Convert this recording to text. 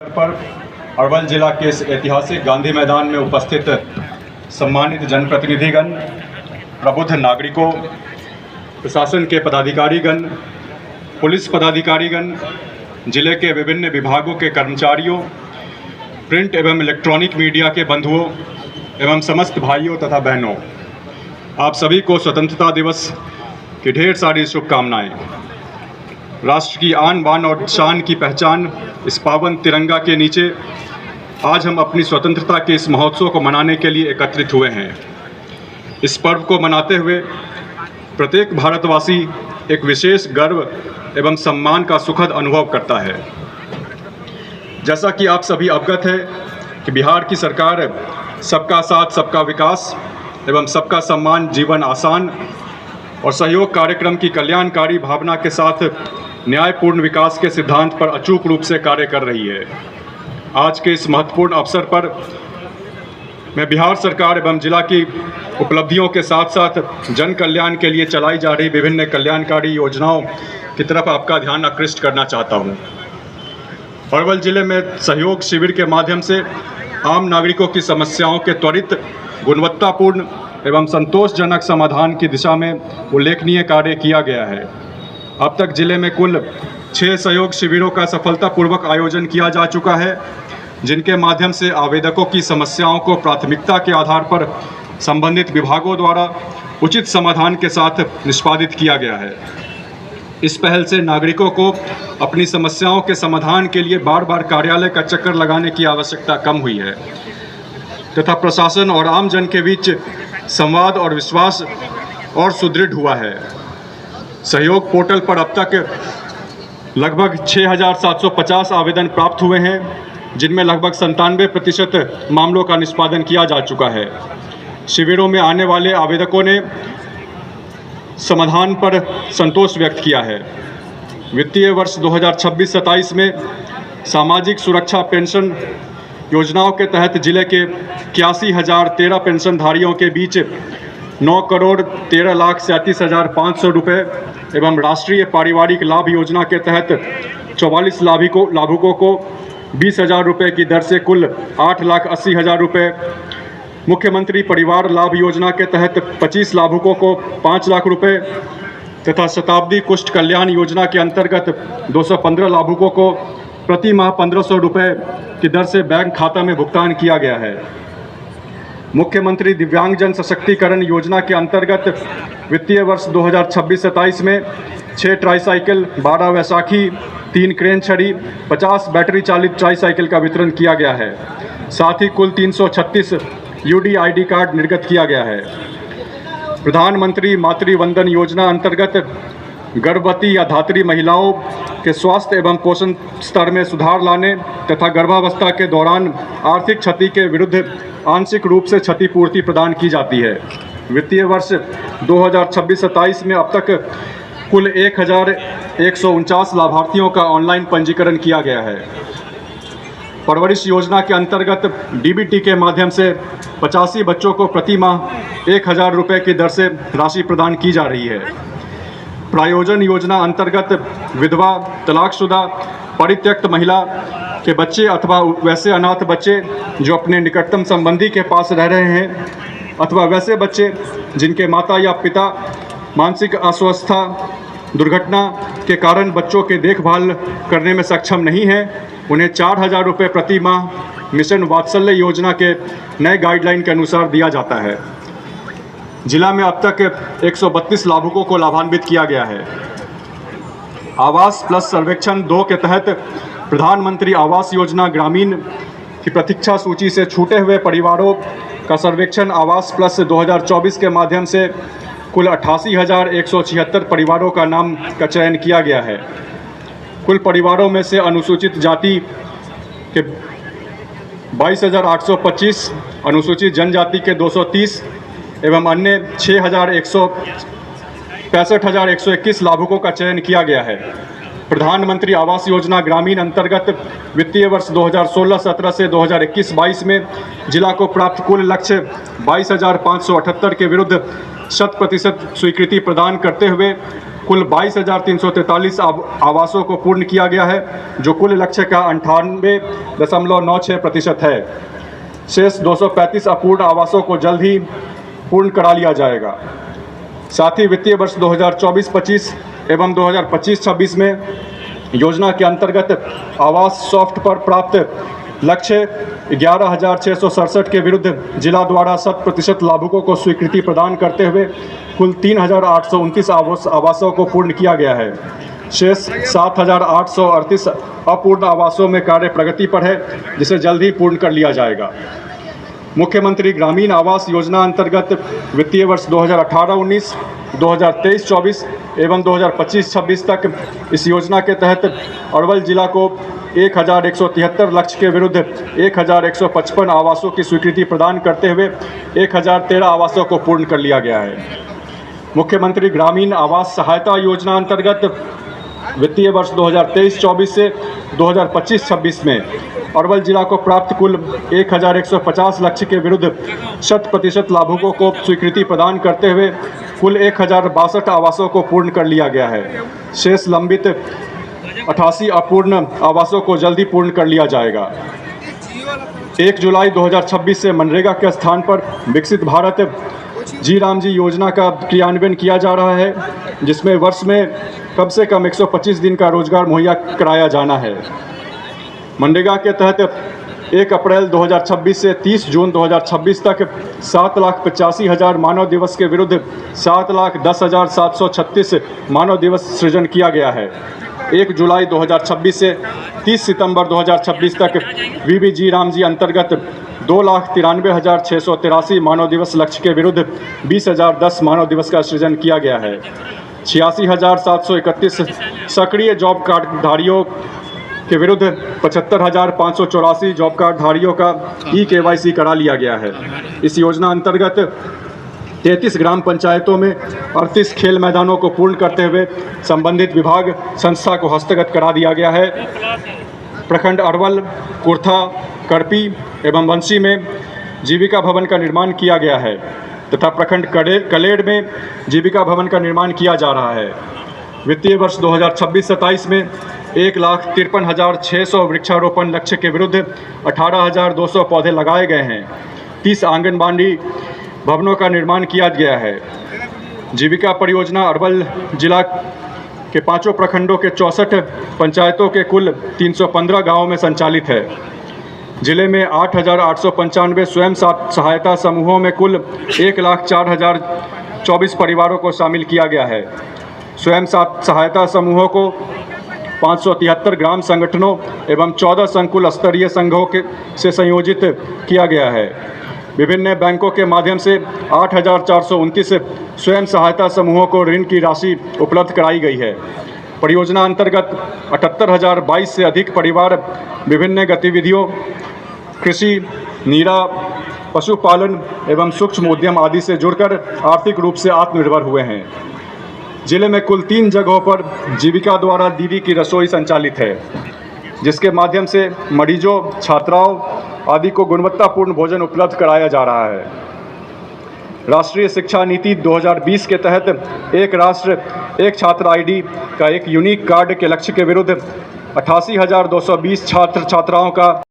पर अरवल जिला के इस ऐतिहासिक गांधी मैदान में उपस्थित सम्मानित जनप्रतिनिधिगण, प्रबुद्ध नागरिकों, प्रशासन के पदाधिकारीगण, पुलिस पदाधिकारीगण, जिले के विभिन्न विभागों के कर्मचारियों, प्रिंट एवं इलेक्ट्रॉनिक मीडिया के बंधुओं एवं समस्त भाइयों तथा बहनों, आप सभी को स्वतंत्रता दिवस की ढेर सारी शुभकामनाएं। राष्ट्र की आन बान और शान की पहचान इस पावन तिरंगा के नीचे आज हम अपनी स्वतंत्रता के इस महोत्सव को मनाने के लिए एकत्रित हुए हैं। इस पर्व को मनाते हुए प्रत्येक भारतवासी एक विशेष गर्व एवं सम्मान का सुखद अनुभव करता है। जैसा कि आप सभी अवगत है कि बिहार की सरकार सबका साथ सबका विकास एवं सबका सम्मान जीवन आसान और सहयोग कार्यक्रम की कल्याणकारी भावना के साथ न्यायपूर्ण विकास के सिद्धांत पर अचूक रूप से कार्य कर रही है। आज के इस महत्वपूर्ण अवसर पर मैं बिहार सरकार एवं जिला की उपलब्धियों के साथ साथ जन कल्याण के लिए चलाई जा रही विभिन्न कल्याणकारी योजनाओं की तरफ आपका ध्यान आकृष्ट करना चाहता हूँ। अरवल जिले में सहयोग शिविर के माध्यम से आम नागरिकों की समस्याओं के त्वरित, गुणवत्तापूर्ण एवं संतोषजनक समाधान की दिशा में उल्लेखनीय कार्य किया गया है। अब तक जिले में कुल 6 सहयोग शिविरों का सफलतापूर्वक आयोजन किया जा चुका है, जिनके माध्यम से आवेदकों की समस्याओं को प्राथमिकता के आधार पर संबंधित विभागों द्वारा उचित समाधान के साथ निष्पादित किया गया है। इस पहल से नागरिकों को अपनी समस्याओं के समाधान के लिए बार बार कार्यालय का चक्कर लगाने की आवश्यकता कम हुई है तथा प्रशासन और आम जन के बीच संवाद और विश्वास और सुदृढ़ हुआ है। सहयोग पोर्टल पर अब तक लगभग 6,750 आवेदन प्राप्त हुए हैं, जिनमें लगभग 97% मामलों का निष्पादन किया जा चुका है। शिविरों में आने वाले आवेदकों ने समाधान पर संतोष व्यक्त किया है। वित्तीय वर्ष 2026-27 में सामाजिक सुरक्षा पेंशन योजनाओं के तहत जिले के 81,013 पेंशनधारियों के बीच 9,13,37,500 रुपये एवं राष्ट्रीय पारिवारिक लाभ योजना के तहत 44 लाभुकों को 20,000 रुपये की दर से कुल 8,80,000 रुपये, मुख्यमंत्री परिवार लाभ योजना के तहत 25 लाभुकों को 5 लाख रुपये तथा शताब्दी कुष्ठ कल्याण योजना के अंतर्गत 215 लाभुकों को प्रति माह 1,500 रुपये की दर से बैंक खाता में भुगतान किया गया है। मुख्यमंत्री दिव्यांगजन सशक्तिकरण योजना के अंतर्गत वित्तीय वर्ष 2026-27 में 6 ट्राईसाइकिल, 12 वैसाखी, 3 क्रेन छड़ी, 50 बैटरी चालित ट्राईसाइकिल का वितरण किया गया है। साथ ही कुल 336 यूडी ID कार्ड निर्गत किया गया है। प्रधानमंत्री मातृ वंदन योजना अंतर्गत गर्भवती या धात्री महिलाओं के स्वास्थ्य एवं पोषण स्तर में सुधार लाने तथा गर्भावस्था के दौरान आर्थिक क्षति के विरुद्ध आंशिक रूप से क्षतिपूर्ति प्रदान की जाती है। वित्तीय वर्ष 2026-27 में अब तक कुल 1,149 लाभार्थियों का ऑनलाइन पंजीकरण किया गया है। परवरिश योजना के अंतर्गत DBT के माध्यम से 85 बच्चों को प्रति माह 1,000 रुपये की दर से राशि प्रदान की जा रही है। प्रायोजन योजना अंतर्गत विधवा, तलाकशुदा, परित्यक्त महिला के बच्चे अथवा वैसे अनाथ बच्चे जो अपने निकटतम संबंधी के पास रह रहे हैं अथवा वैसे बच्चे जिनके माता या पिता मानसिक अस्वस्थता, दुर्घटना के कारण बच्चों के देखभाल करने में सक्षम नहीं हैं, उन्हें 4,000 रुपये प्रति माह मिशन वात्सल्य योजना के नए गाइडलाइन के अनुसार दिया जाता है। जिला में अब तक 132 लाभुकों को लाभान्वित किया गया है। आवास प्लस सर्वेक्षण 2 के तहत प्रधानमंत्री आवास योजना ग्रामीण की प्रतीक्षा सूची से छूटे हुए परिवारों का सर्वेक्षण आवास प्लस 2024 के माध्यम से कुल 88,176 परिवारों का नाम का चयन किया गया है। कुल परिवारों में से अनुसूचित जाति के 22,825, अनुसूचित जनजाति के 230 एवं अन्य 65,121 लाभुकों का चयन किया गया है। प्रधानमंत्री आवास योजना ग्रामीण अंतर्गत वित्तीय वर्ष 2016-17 से 2021-22 में जिला को प्राप्त कुल लक्ष्य 22,578 के विरुद्ध 100% स्वीकृति प्रदान करते हुए कुल 22,343 आवासों को पूर्ण किया गया है, जो कुल लक्ष्य का 98.96% है। शेष 235 अपूर्ण आवासों को जल्द ही पूर्ण करा लिया जाएगा। साथ ही वित्तीय वर्ष 2024-25 एवं 2025-26 में योजना के अंतर्गत आवास सॉफ्ट पर प्राप्त लक्ष्य 11,667 के विरुद्ध जिला द्वारा 100% लाभुकों को स्वीकृति प्रदान करते हुए कुल 3,829 आवासों को पूर्ण किया गया है। शेष 7,838 अपूर्ण आवासों में कार्य प्रगति पर है, जिसे जल्द ही पूर्ण कर लिया जाएगा। मुख्यमंत्री ग्रामीण आवास योजना अंतर्गत वित्तीय वर्ष 2018-19, 2023-24 एवं 2025-26 तक इस योजना के तहत अरवल जिला को 1,173 लक्ष्य के विरुद्ध 1,155 आवासों की स्वीकृति प्रदान करते हुए 1,013 आवासों को पूर्ण कर लिया गया है। मुख्यमंत्री ग्रामीण आवास सहायता योजना अंतर्गत वित्तीय वर्ष 2023-24 से 2025-26 में अरवल जिला को प्राप्त कुल 1,150 लक्ष्य के विरुद्ध 100% लाभुकों को स्वीकृति प्रदान करते हुए कुल 1,062 आवासों को पूर्ण कर लिया गया है। शेष लंबित 88 अपूर्ण आवासों को जल्दी पूर्ण कर लिया जाएगा। 1 जुलाई 2026 से मनरेगा के स्थान पर विकसित भारत जी राम जी योजना का क्रियान्वयन किया जा रहा है, जिसमें वर्ष में कम से कम 125 दिन का रोजगार मुहैया कराया जाना है। मनरेगा के तहत 1 अप्रैल 2026 से 30 जून 2026 तक 7,85,000 मानव दिवस के विरुद्ध 7,10,736 मानव दिवस सृजन किया गया है। 1 जुलाई 2026 से 30 सितंबर 2026 तक वीबी जी राम जी अंतर्गत 2,93,683 मानव दिवस लक्ष्य के विरुद्ध 20,010 मानव दिवस का सृजन किया गया है। 86,731 सक्रिय जॉब कार्ड धारियों के विरुद्ध 75,584 जॉब कार्ड धारियों का KYC करा लिया गया है। इस योजना अंतर्गत 33 ग्राम पंचायतों में 38 खेल मैदानों को पूर्ण करते हुए संबंधित विभाग संस्था को हस्तगत करा दिया गया है। प्रखंड अरवल, कुर्था, करपी एवं वंशी में जीविका भवन का निर्माण किया गया है तथा प्रखंड कलेड़ में जीविका भवन का निर्माण किया जा रहा है। वित्तीय वर्ष 2026-27 में 1,53,600 वृक्षारोपण लक्ष्य के विरुद्ध 18,200 पौधे लगाए गए हैं। 30 आंगनबाड़ी भवनों का निर्माण किया गया है। जीविका परियोजना अरवल जिला के 5 प्रखंडों के 64 पंचायतों के कुल 315 गांवों में संचालित है। जिले में 8,895 स्वयं सहायता समूहों में कुल 1,04,024 परिवारों को शामिल किया गया है। स्वयं सहायता समूहों को 573 ग्राम संगठनों एवं 14 संकुल स्तरीय संघों से संयोजित किया गया है। विभिन्न बैंकों के माध्यम से 8,429 स्वयं सहायता समूहों को ऋण की राशि उपलब्ध कराई गई है। परियोजना अंतर्गत 78,022 से अधिक परिवार विभिन्न गतिविधियों, कृषि, नीरा, पशुपालन एवं सूक्ष्म उद्यम आदि से जुड़कर आर्थिक रूप से आत्मनिर्भर हुए हैं। जिले में कुल 3 जगहों पर जीविका द्वारा दीदी की रसोई संचालित है, जिसके माध्यम से मरीजों, छात्राओं आदि को गुणवत्तापूर्ण भोजन उपलब्ध कराया जा रहा है। राष्ट्रीय शिक्षा नीति 2020 के तहत एक राष्ट्र एक छात्र ID का एक यूनिक कार्ड के लक्ष्य के विरुद्ध 88,220 छात्र छात्राओं का